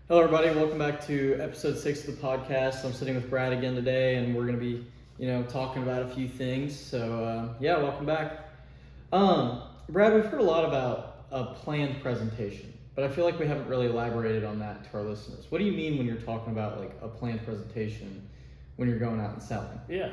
Hello, everybody. Welcome back to episode 6 of the podcast. I'm sitting with Brad again today, and we're going to be, talking about a few things. So, welcome back. Brad, we've heard a lot about a planned presentation, but I feel like we haven't really elaborated on that to our listeners. What do you mean when you're talking about like a planned presentation when you're going out and selling? Yeah,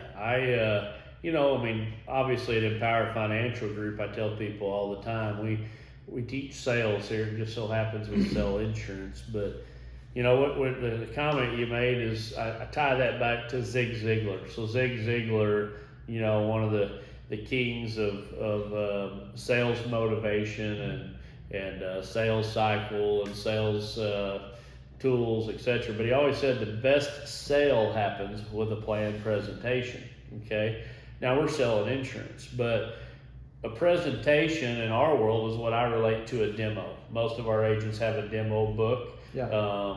obviously at Empower Financial Group, I tell people all the time, we teach sales here. It just so happens we sell insurance. But, what the comment you made is, I tie that back to Zig Ziglar. So Zig Ziglar, one of the kings of sales motivation and sales cycle and sales tools, etc. But he always said the best sale happens with a planned presentation. Okay, now we're selling insurance, but a presentation in our world is what I relate to a demo. Most of our agents have a demo book. Yeah.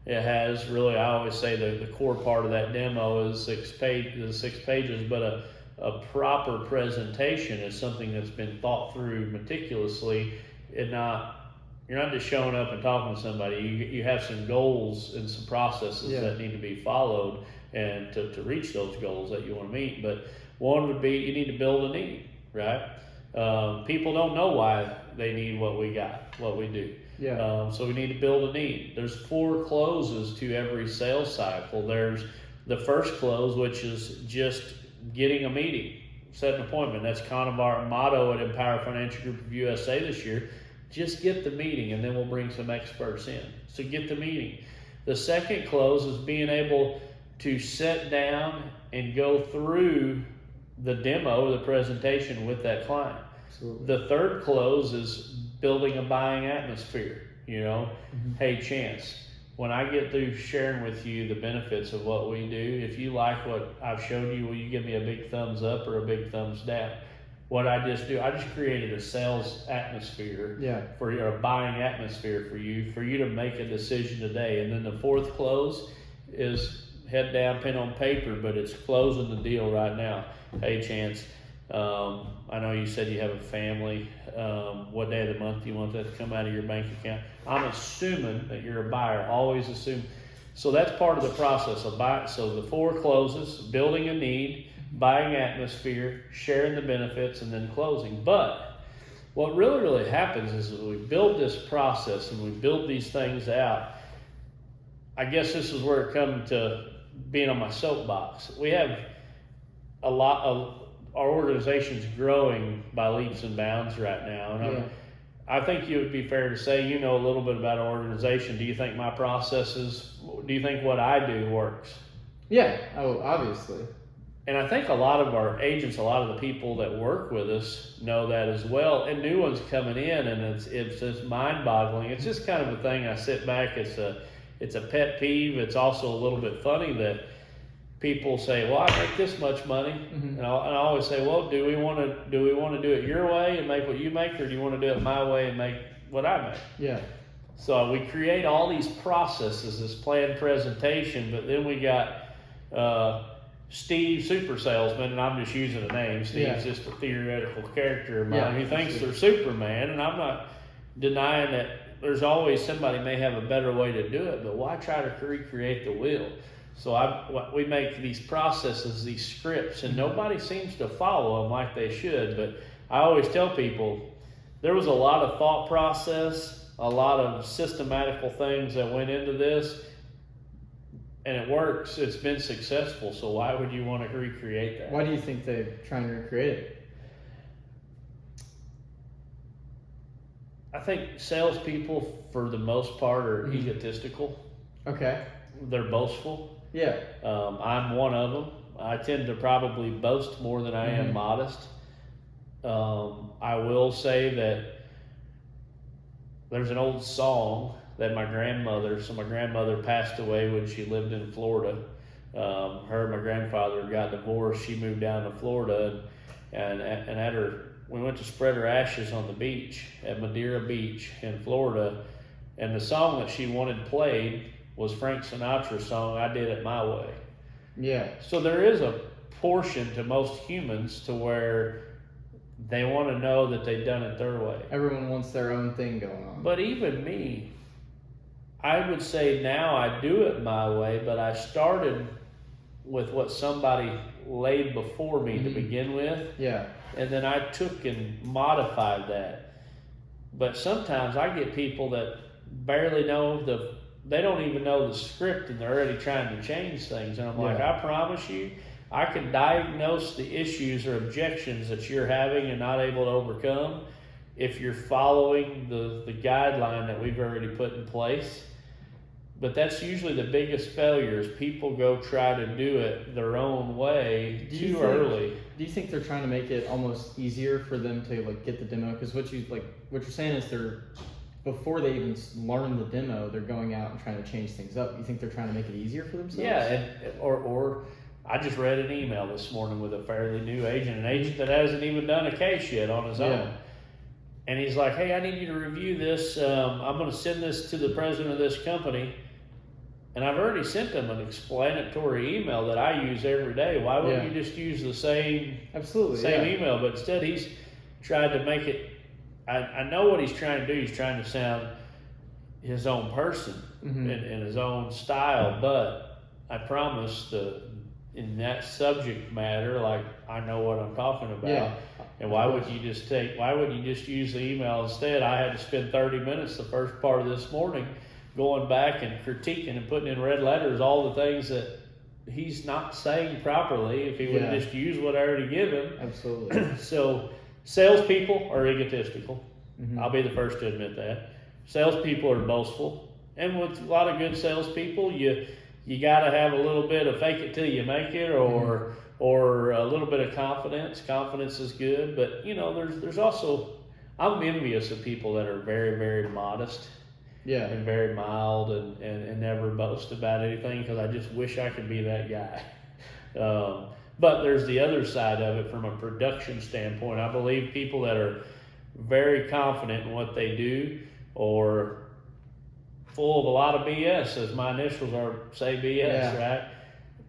It has really, I always say the core part of that demo is 6 pages, but a proper presentation is something that's been thought through meticulously, and you're not just showing up and talking to somebody. You have some goals and some processes that need to be followed and to reach those goals that you want to meet. But one would be you need to build a need, right? People don't know why they need what we do. Yeah. So we need to build a need. There's 4 closes to every sales cycle. There's the first close, which is just getting a meeting, set an appointment. That's kind of our motto at Empower Financial Group of USA this year. Just get the meeting, and then we'll bring some experts in. So get the meeting. The second close is being able to sit down and go through the demo, the presentation with that client. Absolutely. The third close is building a buying atmosphere. Hey, Chance, when I get through sharing with you the benefits of what we do, if you like what I've showed you, will you give me a big thumbs up or a big thumbs down? What I just created a sales atmosphere for you, or a buying atmosphere for you to make a decision today. And then the fourth close is head down, pen on paper, but it's closing the deal right now. Hey, Chance, I know you said you have a family. What day of the month do you want that to come out of your bank account? I'm assuming that you're a buyer. Always assume. So that's part of the process of buy. So the 4 closes: building a need, buying atmosphere, sharing the benefits, and then closing. But what really happens is that we build this process and we build these things out. I guess this is where it comes to being on my soapbox. We have a lot of our organization's growing by leaps and bounds right now. And I think it would be fair to say, a little bit about our organization. Do you think my processes, do you think what I do works? Yeah. Oh, obviously. And I think a lot of our agents, a lot of the people that work with us know that as well. And new ones coming in, and it's just mind-boggling. It's just kind of a thing. I sit back. It's a pet peeve. It's also a little bit funny that people say, "Well, I make this much money," and I always say, "Well, do we want to do it your way and make what you make, or do you want to do it my way and make what I make?" Yeah. So we create all these processes, this planned presentation, but then we got Steve, super salesman, and I'm just using a name. Steve's just a theoretical character of mine who thinks they're Superman, and I'm not denying that there's always somebody may have a better way to do it, but why try to recreate the wheel? So we make these processes, these scripts, and nobody seems to follow them like they should. But I always tell people there was a lot of thought process, a lot of systematical things that went into this. And it works. It's been successful. So why would you want to recreate that? Why do you think they're trying to recreate it? I think salespeople, for the most part, are egotistical. Okay. They're boastful. Yeah. I'm one of them. I tend to probably boast more than I am modest. I will say that there's an old song that my grandmother passed away when she lived in Florida. Her and my grandfather got divorced. She moved down to Florida, and we went to spread her ashes on the beach at Madeira Beach in Florida. And the song that she wanted played was Frank Sinatra's song, "I Did It My Way." Yeah. So there is a portion to most humans to where they want to know that they've done it their way. Everyone wants their own thing going on. But even me, I would say now I do it my way, but I started with what somebody laid before me to begin with. Yeah. And then I took and modified that. But sometimes I get people that barely know they don't even know the script and they're already trying to change things. And I'm like, I promise you, I can diagnose the issues or objections that you're having and not able to overcome if you're following the guideline that we've already put in place. But that's usually the biggest failure is people go try to do it their own way too early. Do you think they're trying to make it almost easier for them to like get the demo? Because what you're saying is before they even learn the demo, they're going out and trying to change things up. You think they're trying to make it easier for themselves? Yeah, or I just read an email this morning with a fairly new agent, an agent that hasn't even done a case yet on his own. And he's like, hey, I need you to review this. I'm going to send this to the president of this company. And I've already sent them an explanatory email that I use every day. Why wouldn't you just use the same email? But instead he's tried to make it, I know what he's trying to do. He's trying to sound his own person in his own style. But I promise in that subject matter, like I know what I'm talking about. Yeah. And why would you just use the email instead? I had to spend 30 minutes the first part of this morning going back and critiquing and putting in red letters all the things that he's not saying properly if he would have just used what I already given. Absolutely. So salespeople are egotistical. I'll be the first to admit that. Salespeople are boastful. And with a lot of good salespeople, you got to have a little bit of fake it till you make it or a little bit of confidence. Confidence is good. But, there's also, I'm envious of people that are very, very modest. Yeah. And very mild and never boast about anything because I just wish I could be that guy. But there's the other side of it from a production standpoint. I believe people that are very confident in what they do or full of a lot of BS, as my initials say BS, right?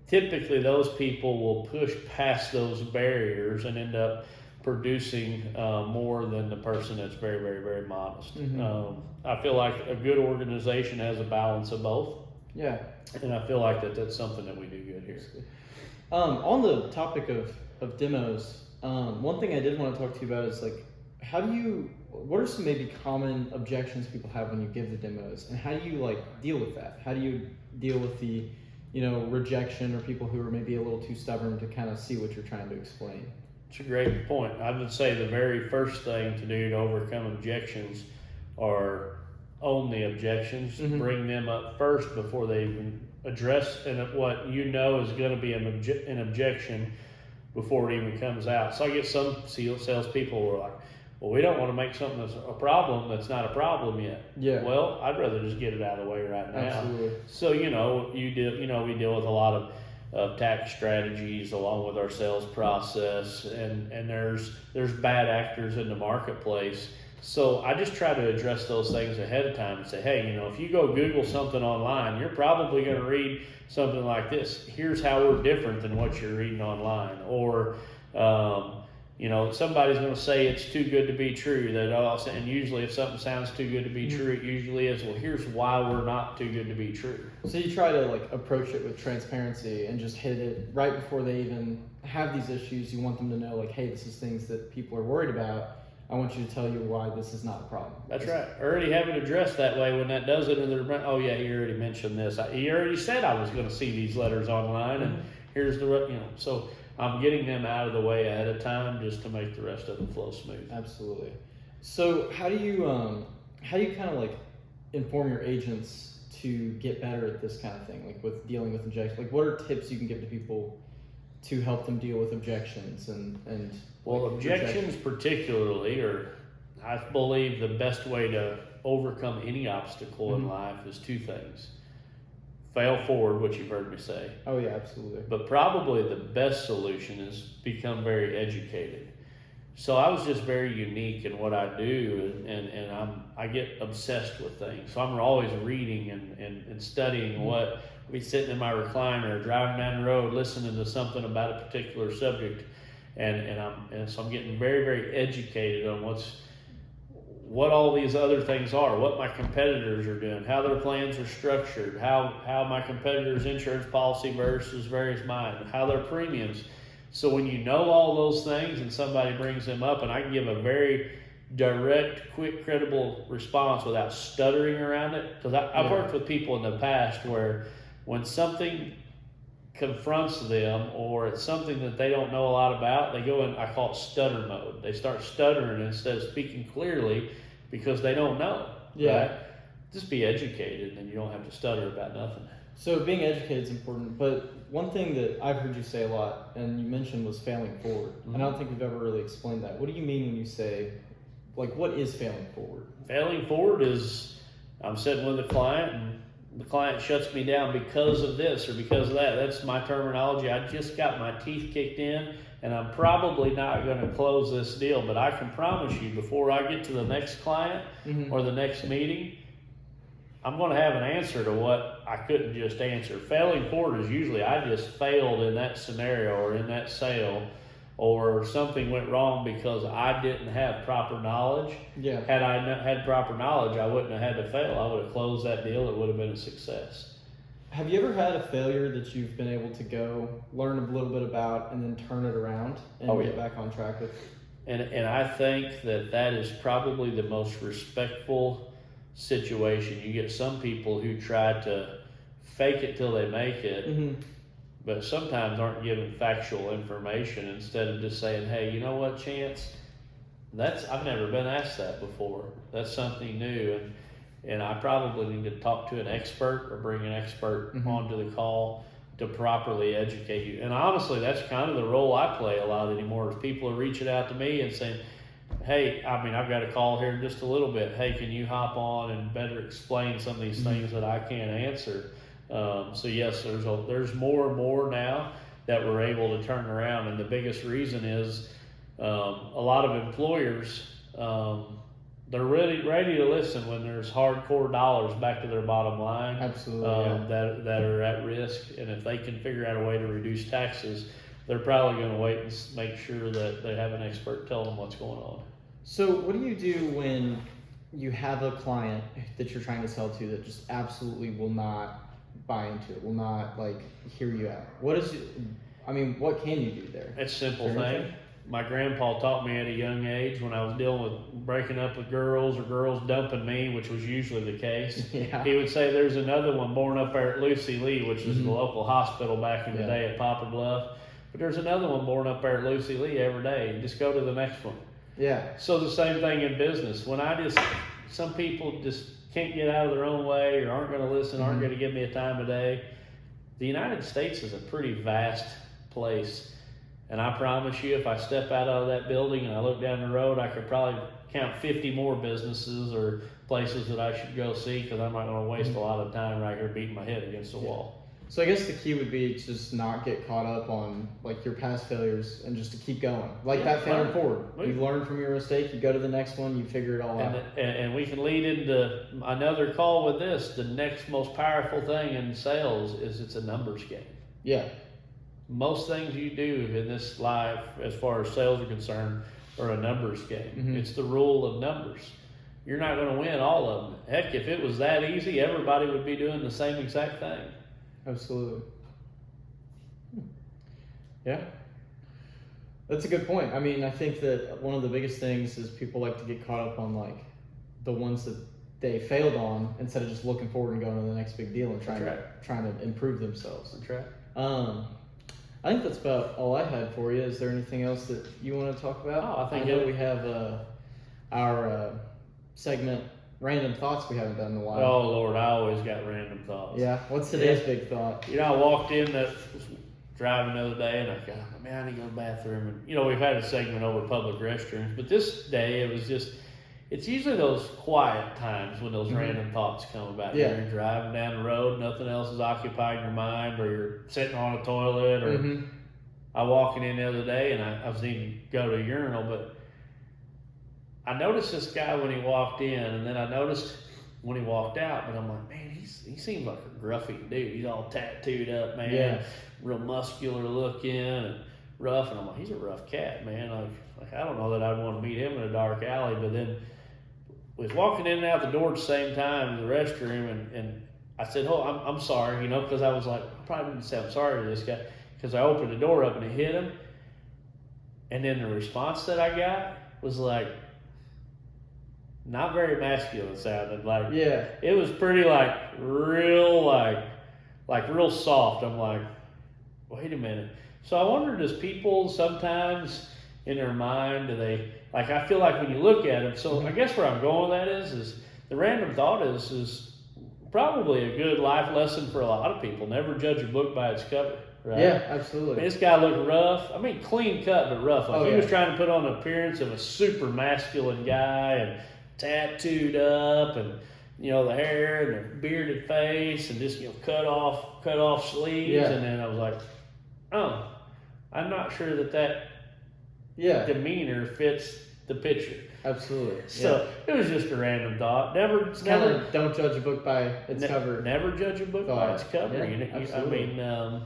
Typically those people will push past those barriers and end up producing more than the person that's very, very, very modest. I feel like a good organization has a balance of both. Yeah. And I feel like that's something that we do good here. On the topic of demos, one thing I did want to talk to you about is like, what are some maybe common objections people have when you give the demos, and how do you like deal with that? How do you deal with the, rejection or people who are maybe a little too stubborn to kind of see what you're trying to explain? It's a great point. I would say the very first thing to do to overcome objections are own the objections, bring them up first before they even address what is going to be an objection before it even comes out. So I get some salespeople who are like, well, we don't want to make something that's a problem that's not a problem yet. Yeah. Well, I'd rather just get it out of the way right now. Absolutely. So, we deal with a lot of tax strategies along with our sales process, and there's bad actors in the marketplace. So I just try to address those things ahead of time and say, hey, if you go Google something online, you're probably going to read something like this. Here's how we're different than what you're reading online. Or, somebody's going to say it's too good to be true. And usually if something sounds too good to be true, it usually is. Well, here's why we're not too good to be true. So you try to approach it with transparency and just hit it right before they even have these issues. You want them to know hey, this is things that people are worried about. I want you to tell you why this is not a problem. That's right. I already have it addressed that way when that does it. And they're, oh yeah, he already mentioned this. He already said I was going to see these letters online, and here's so I'm getting them out of the way ahead of time just to make the rest of them flow smooth. Absolutely. So how do you kind of inform your agents to get better at this kind of thing, with dealing with objections? What are tips you can give to people to help them deal with objections and objections particularly I believe the best way to overcome any obstacle in life is two things. Fail forward, which you've heard me say. Oh yeah, absolutely. But probably the best solution is become very educated. So I was just very unique in what I do, and I get obsessed with things. So I'm always reading and studying what be sitting in my recliner, driving down the road, listening to something about a particular subject, and so I'm getting very, very educated on what all these other things are, what my competitors are doing, how their plans are structured, how my competitors' insurance policy versus various mine, how their premiums. So when you know all those things and somebody brings them up, and I can give a very direct, quick, credible response without stuttering around it, because I've worked with people in the past where when something confronts them or it's something that they don't know a lot about, they go in, I call it stutter mode. They start stuttering instead of speaking clearly because they don't know. Yeah. Right? Just be educated and you don't have to stutter about nothing. So being educated is important, but one thing that I've heard you say a lot, and you mentioned, was failing forward. Mm-hmm. And I don't think we've ever really explained that. What do you mean when you say, like, what is failing forward? Failing forward is I'm sitting with a client and the client shuts me down because of this or because of that. That's my terminology. I just got my teeth kicked in and I'm probably not going to close this deal, but I can promise you before I get to the next client or the next meeting, I'm going to have an answer to what I couldn't just answer. Failing forward is usually I just failed in that scenario or in that sale, or something went wrong because I didn't have proper knowledge. Yeah. Had I not had proper knowledge, I wouldn't have had to fail. I would have closed that deal. It would have been a success. Have you ever had a failure that you've been able to go learn a little bit about and then turn it around and get back on track with? And I think that is probably the most respectful situation. You get some people who try to fake it till they make it, but sometimes aren't given factual information instead of just saying, hey, you know what, Chance? I've never been asked that before. That's something new, and I probably need to talk to an expert or bring an expert onto the call to properly educate you. And honestly, that's kind of the role I play a lot anymore, is people are reaching out to me and saying, hey, I've got a call here in just a little bit. Hey, can you hop on and better explain some of these things that I can't answer? So yes, there's more and more now that we're able to turn around, and the biggest reason is a lot of employers, they're ready to listen when there's hardcore dollars back to their bottom line. Absolutely. That are at risk, and if they can figure out a way to reduce taxes, they're probably going to wait and make sure that they have an expert tell them what's going on. So what do you do when you have a client that you're trying to sell to that just absolutely will not buy into it, will not hear you out? What can you do there? It's a simple thing. My grandpa taught me at a young age when I was dealing with breaking up with girls or girls dumping me, which was usually the case. Yeah. He would say, there's another one born up there at Lucy Lee, which was the local hospital back in the day at Poplar Bluff. But there's another one born up there at Lucy Lee every day. Just go to the next one. Yeah. So the same thing in business. When some people just can't get out of their own way or aren't going to listen, aren't going to give me a time of day. The United States is a pretty vast place. And I promise you, if I step out of that building and I look down the road, I could probably count 50 more businesses or places that I should go see, because I'm not going to waste a lot of time right here beating my head against the wall. So I guess the key would be to just not get caught up on your past failures and just to keep going. That failing forward. You learn from your mistake, you go to the next one, you figure it all out. And we can lead into another call with this. The next most powerful thing in sales is it's a numbers game. Yeah. Most things you do in this life, as far as sales are concerned, are a numbers game. It's the rule of numbers. You're not going to win all of them. Heck, if it was that easy, everybody would be doing the same exact thing. Absolutely. Yeah. That's a good point. I think that one of the biggest things is people like to get caught up on the ones that they failed on instead of just looking forward and going to the next big deal and trying to improve themselves. That's right. I think that's about all I had for you. Is there anything else that you want to talk about? Oh, I know we have our segment, Random Thoughts, we haven't done in a while. Oh, Lord, I always got random thoughts. Yeah, what's today's big thought? I walked in, was driving the other day, and I go, man, I need to go to the bathroom. And, we've had a segment over public restrooms, but this day it was just, it's usually those quiet times when those random thoughts come about. Yeah. You're driving down the road, nothing else is occupying your mind, or you're sitting on a toilet, or I walking in the other day, and I was even go to a urinal, but I noticed this guy when he walked in, and then I noticed when he walked out, but I'm like, man, he seems like a gruffy dude. He's all tattooed up, man. Yeah. Real muscular looking and rough, and I'm like, he's a rough cat, man. Like I don't know that I'd want to meet him in a dark alley, but then was walking in and out the door at the same time to the restroom, and I said, "Oh, I'm sorry," you know, because I was like, I probably didn't say I'm sorry to this guy, because I opened the door up and it hit him, and then the response that I got was like, not very masculine sounding, like, Yeah. it was pretty like real real soft. I'm like, wait a minute. So I wonder, does people sometimes in their mind, do they, like, I feel like when you look at them, so I guess where I'm going with that is the random thought is probably a good life lesson for a lot of people. Never judge a book by its cover, right? Yeah, I absolutely. mean, this guy looked rough. I mean, clean cut, but rough. Like, Oh, he yeah. was trying to put on the appearance of a super masculine guy and tattooed up, and, you know, the hair and the bearded face, and just, you know, cut off sleeves. Yeah. And then I was like, oh, I'm not sure that Yeah, demeanor fits the picture. absolutely. So it was just a random thought. It's kind of don't judge a book by its cover. Never judge a book by Thought. its cover. Yeah, You know, I absolutely. mean,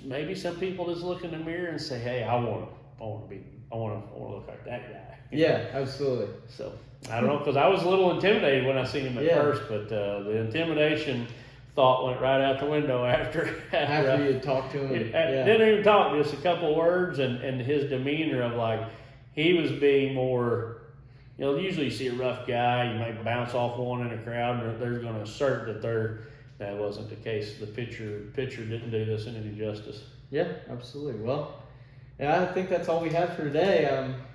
maybe some people just look in the mirror and say, "Hey, I want to look like that guy." Yeah, absolutely. So I don't know, because I was a little intimidated when I seen him at Yeah. first, but the intimidation thought went right out the window after After you talk to him, yeah. didn't even talk, just a couple words, and his demeanor of, like, he was being more, you know, usually you see a rough guy, you might bounce off one in a crowd, and they're going to assert that wasn't the case. The picture didn't do this any justice. Yeah, absolutely. Well, yeah, I think that's all we have for today.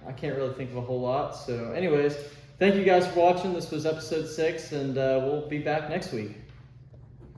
I can't really think of a whole lot. So, anyways, thank you guys for watching. This was episode 6, and we'll be back next week.